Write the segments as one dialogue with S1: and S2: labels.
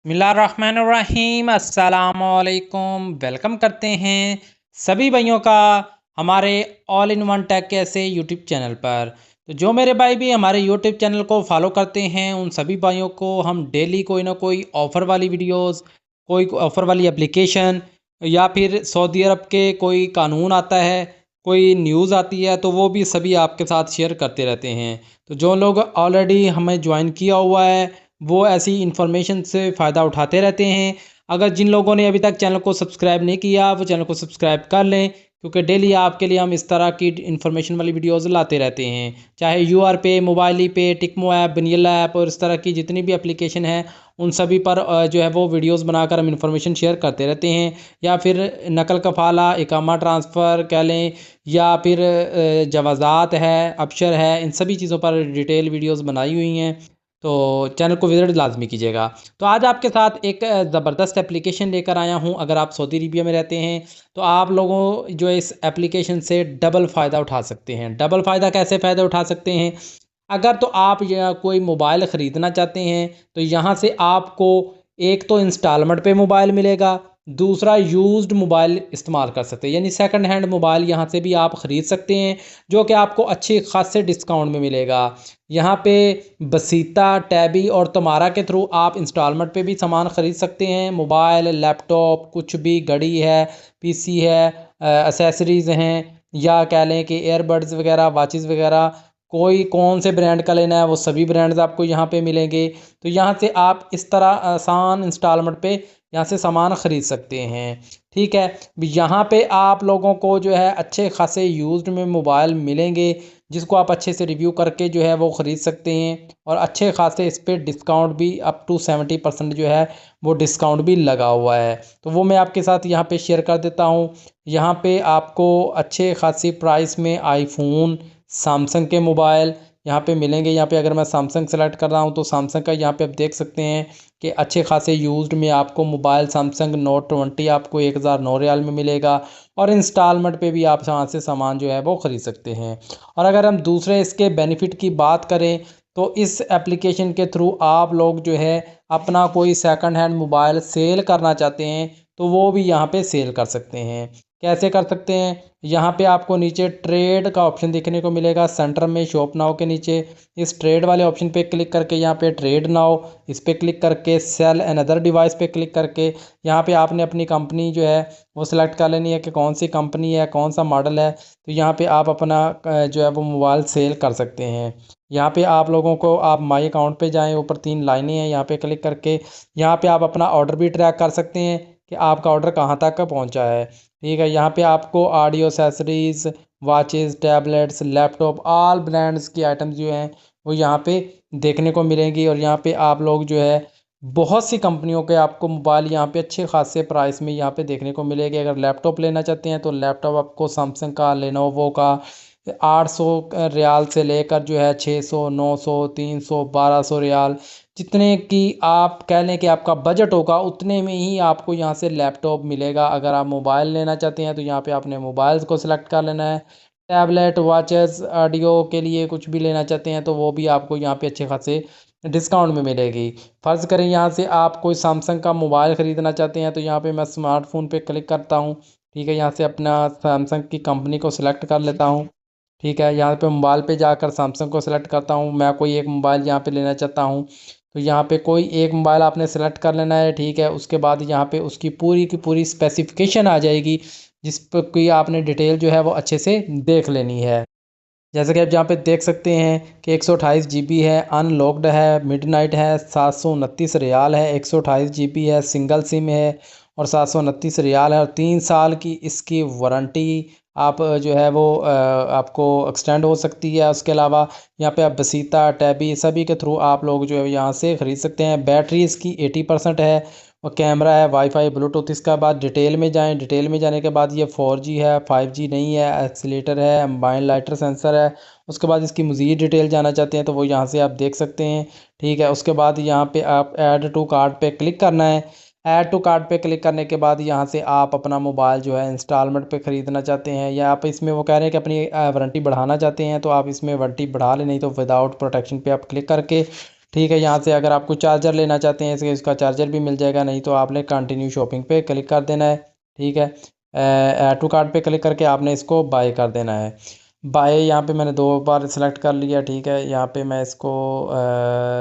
S1: बिस्मिल्लाहिर्रहमानिर्रहीम अस्सलामुअलैकुम। वेलकम करते हैं सभी भाइयों का हमारे ऑल इन वन टेक कैसे यूट्यूब चैनल पर। तो जो मेरे भाई भी हमारे यूट्यूब चैनल को फॉलो करते हैं उन सभी भाइयों को हम डेली कोई ना कोई ऑफ़र वाली वीडियोस, कोई ऑफ़र वाली एप्लीकेशन या फिर सऊदी अरब के कोई कानून आता है, कोई न्यूज़ आती है, तो वो भी सभी आपके साथ शेयर करते रहते हैं। तो जो लोग ऑलरेडी हमें ज्वाइन किया हुआ है वो ऐसी इन्फॉर्मेशन से फ़ायदा उठाते रहते हैं। अगर जिन लोगों ने अभी तक चैनल को सब्सक्राइब नहीं किया वो चैनल को सब्सक्राइब कर लें, क्योंकि डेली आपके लिए हम इस तरह की इन्फॉर्मेशन वाली वीडियोज़ लाते रहते हैं। चाहे यूआर पे, मोबाइली पे, टिकमो ऐप, बनियला ऐप और इस तरह की जितनी भी एप्लीकेशन है उन सभी पर जो है वो वीडियोज़ बनाकर हम इन्फॉर्मेशन शेयर करते रहते हैं। या फिर नकल कफ़ाला, इकामा ट्रांसफ़र कह लें, या फिर जवाज़ात है, अबशर है, इन सभी चीज़ों पर डिटेल वीडियोज़ बनाई हुई हैं। तो चैनल को विज़िट लाज़मी कीजिएगा। तो आज आपके साथ एक ज़बरदस्त एप्लीकेशन लेकर आया हूँ। अगर आप सऊदी अरबिया में रहते हैं तो आप लोगों जो है इस एप्लीकेशन से डबल फ़ायदा उठा सकते हैं। डबल फ़ायदा कैसे फ़ायदा उठा सकते हैं? अगर तो आप या कोई मोबाइल ख़रीदना चाहते हैं तो यहाँ से आपको एक तो इंस्टॉलमेंट पे मोबाइल मिलेगा, दूसरा यूज़्ड मोबाइल इस्तेमाल कर सकते हैं, यानी सेकंड हैंड मोबाइल यहाँ से भी आप ख़रीद सकते हैं, जो कि आपको अच्छे खासे डिस्काउंट में मिलेगा। यहाँ पे बसीता, टैबी और तमारा के थ्रू आप इंस्टॉलमेंट पे भी सामान ख़रीद सकते हैं। मोबाइल, लैपटॉप, कुछ भी, घड़ी है, पीसी है, एसेसरीज़ हैं, या कह लें कि एयरबड्स वगैरह, वॉचेस वगैरह, कोई कौन से ब्रांड का लेना है वो सभी ब्रांड्स आपको यहाँ पे मिलेंगे। तो यहाँ से आप इस तरह आसान इंस्टॉलमेंट पे यहाँ से सामान ख़रीद सकते हैं। ठीक है, यहाँ पे आप लोगों को जो है अच्छे खासे यूज्ड में मोबाइल मिलेंगे, जिसको आप अच्छे से रिव्यू करके जो है वो ख़रीद सकते हैं। और अच्छे खासे इस पे डिस्काउंट भी अप टू 70% जो है वो डिस्काउंट भी लगा हुआ है। तो वो मैं आपके साथ यहाँ पे शेयर कर देता हूँ। यहाँ पे आपको अच्छे खासी प्राइस में आईफोन, सैमसंग के मोबाइल यहाँ पे मिलेंगे। यहाँ पे अगर मैं सैमसंग सेलेक्ट कर रहा हूँ तो सैमसंग का यहाँ पे आप देख सकते हैं कि अच्छे खासे यूज्ड में आपको मोबाइल सैमसंग नोट 20 आपको 1009 रियाल में मिलेगा। और इंस्टॉलमेंट पे भी आप यहाँ से सामान जो है वो ख़रीद सकते हैं। और अगर हम दूसरे इसके बेनिफिट की बात करें तो इस एप्लीकेशन के थ्रू आप लोग जो है अपना कोई सेकंड हैंड मोबाइल सेल करना चाहते हैं तो वो भी यहाँ पे सेल कर सकते हैं। कैसे कर सकते हैं? यहाँ पे आपको नीचे ट्रेड का ऑप्शन देखने को मिलेगा सेंटर में, शॉप नाउ के नीचे। इस ट्रेड वाले ऑप्शन पे क्लिक करके यहाँ पे ट्रेड नाउ इस पे क्लिक करके सेल अनदर डिवाइस पे क्लिक करके यहाँ पे आपने अपनी कंपनी जो है वो सिलेक्ट कर लेनी है कि कौन सी कंपनी है, कौन सा मॉडल है। तो यहाँ पे आप अपना जो है वो मोबाइल सेल कर सकते हैं। यहाँ पे आप लोगों को आप माई अकाउंट पे जाएं, ऊपर 3 लाइनें हैं, यहाँ पे क्लिक करके यहाँ पे आप अपना ऑर्डर भी ट्रैक कर सकते हैं कि आपका ऑर्डर कहाँ तक पहुँचा है। ठीक है, यहाँ पे आपको audio accessories, watches, tablets, laptop, all brands की आइटम्स जो हैं वो यहाँ पे देखने को मिलेंगी। और यहाँ पे आप लोग जो है बहुत सी कंपनियों के आपको मोबाइल यहाँ पे अच्छे खासे प्राइस में यहाँ पे देखने को मिलेंगे। अगर लैपटॉप लेना चाहते हैं तो लैपटॉप आपको सैमसंग का, लेनोवो का 800 रियाल से लेकर जो है 600, 900, 300, 1200 रियाल, जितने की आप कह लें कि आपका बजट होगा उतने में ही आपको यहाँ से लैपटॉप मिलेगा। अगर आप मोबाइल लेना चाहते हैं तो यहाँ पे आपने मोबाइल्स को सिलेक्ट कर लेना है। टैबलेट, वॉचेस, ऑडियो के लिए कुछ भी लेना चाहते हैं तो वो भी आपको यहाँ पे अच्छे खासे डिस्काउंट में मिलेगी। फ़र्ज़ करें यहाँ से आप कोई सैमसंग का मोबाइल ख़रीदना चाहते हैं तो यहाँ पे मैं स्मार्टफ़ोन पे क्लिक करता हूँ। ठीक है, यहाँ से अपना सैमसंग की कंपनी को सिलेक्ट कर लेता हूँ। ठीक है, यहाँ पे मोबाइल पे जाकर सैमसंग को सिलेक्ट करता हूँ। मैं कोई एक मोबाइल यहाँ पे लेना चाहता हूँ तो यहाँ पे कोई एक मोबाइल आपने सेलेक्ट कर लेना है। ठीक है, उसके बाद यहाँ पे उसकी पूरी की पूरी स्पेसिफिकेशन आ जाएगी, जिस पर कोई आपने डिटेल जो है वो अच्छे से देख लेनी है। जैसे कि आप यहाँ पे देख सकते हैं कि 128 GB है, अनलॉक्ड है, मिडनाइट है, 729 रियाल है, 128 GB है, सिंगल सिम है और 729 रियाल है। और 3 साल की इसकी वारंटी आप जो है वो आपको एक्सटेंड हो सकती है। उसके अलावा यहाँ पे आप बसीता, टैबी सभी के थ्रू आप लोग जो है यहाँ से ख़रीद सकते हैं। बैटरी इसकी 80% है और कैमरा है, वाईफाई, ब्लूटूथ। इसका बाद डिटेल में जाएं, डिटेल में जाने के बाद ये 4G है, 5G नहीं है, एक्सीलेटर है, एम्बाइन लाइटर सेंसर है। उसके बाद इसकी मज़ीद डिटेल जाना चाहते हैं तो वो यहाँ से आप देख सकते हैं। ठीक है, उसके बाद यहाँ पे आप ऐड टू कार्ट पे क्लिक करना है। ऐड टू कार्ट पे क्लिक करने के बाद यहाँ से आप अपना मोबाइल जो है इंस्टॉलमेंट पे ख़रीदना चाहते हैं, या आप इसमें वो कह रहे हैं कि अपनी वारंटी बढ़ाना चाहते हैं तो आप इसमें वारंटी बढ़ा लें, नहीं तो विदाउट प्रोटेक्शन पे आप क्लिक करके ठीक है। यहाँ से अगर आपको चार्जर लेना चाहते हैं इसके, इसका चार्जर भी मिल जाएगा, नहीं तो आपने कंटिन्यू शॉपिंग पे क्लिक कर देना है। ठीक है, ऐड टू कार्ट पे क्लिक करके आपने इसको बाय कर देना है। बाय यहाँ पे मैंने 2 बार सेलेक्ट कर लिया। ठीक है, यहाँ पे मैं इसको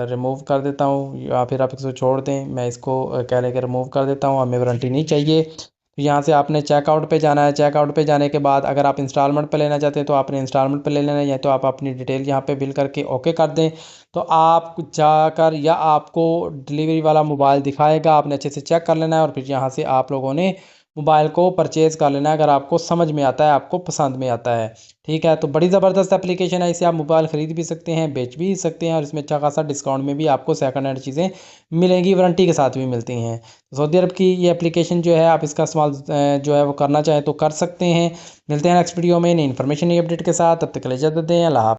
S1: रिमूव कर देता हूँ, या फिर आप इसको छोड़ दें, मैं इसको कह लेकर रिमूव कर देता हूँ, हमें वारंटी नहीं चाहिए। तो यहाँ से आपने चेकआउट पे जाना है। चेकआउट पे जाने के बाद अगर आप इंस्टॉलमेंट पे लेना चाहते हैं तो आपने इंस्टॉलमेंट पे ले लेना है, या तो आप अपनी डिटेल यहाँ पे फिल करके ओके कर दें। तो आप जाकर, या आपको डिलीवरी वाला मोबाइल दिखाएगा, आपने अच्छे से चेक कर लेना है और फिर यहाँ से आप लोगों ने मोबाइल को परचेज़ कर लेना है, अगर आपको समझ में आता है, आपको पसंद में आता है। ठीक है, तो बड़ी ज़बरदस्त एप्लीकेशन है, इससे आप मोबाइल ख़रीद भी सकते हैं, बेच भी सकते हैं, और इसमें अच्छा खासा डिस्काउंट में भी आपको सेकंड हैंड चीज़ें मिलेंगी, वारंटी के साथ भी मिलती हैं। सऊदी अरब की ये एप्लीकेशन जो है, आप इसका इस्तेमाल जो है वो करना चाहें तो कर सकते हैं। मिलते हैं नेक्स्ट वीडियो में नई इन्फॉर्मेशन, नई अपडेट के साथ। तब तक के लिए इजाज़त दें। अल्लाह हाफ़िज़।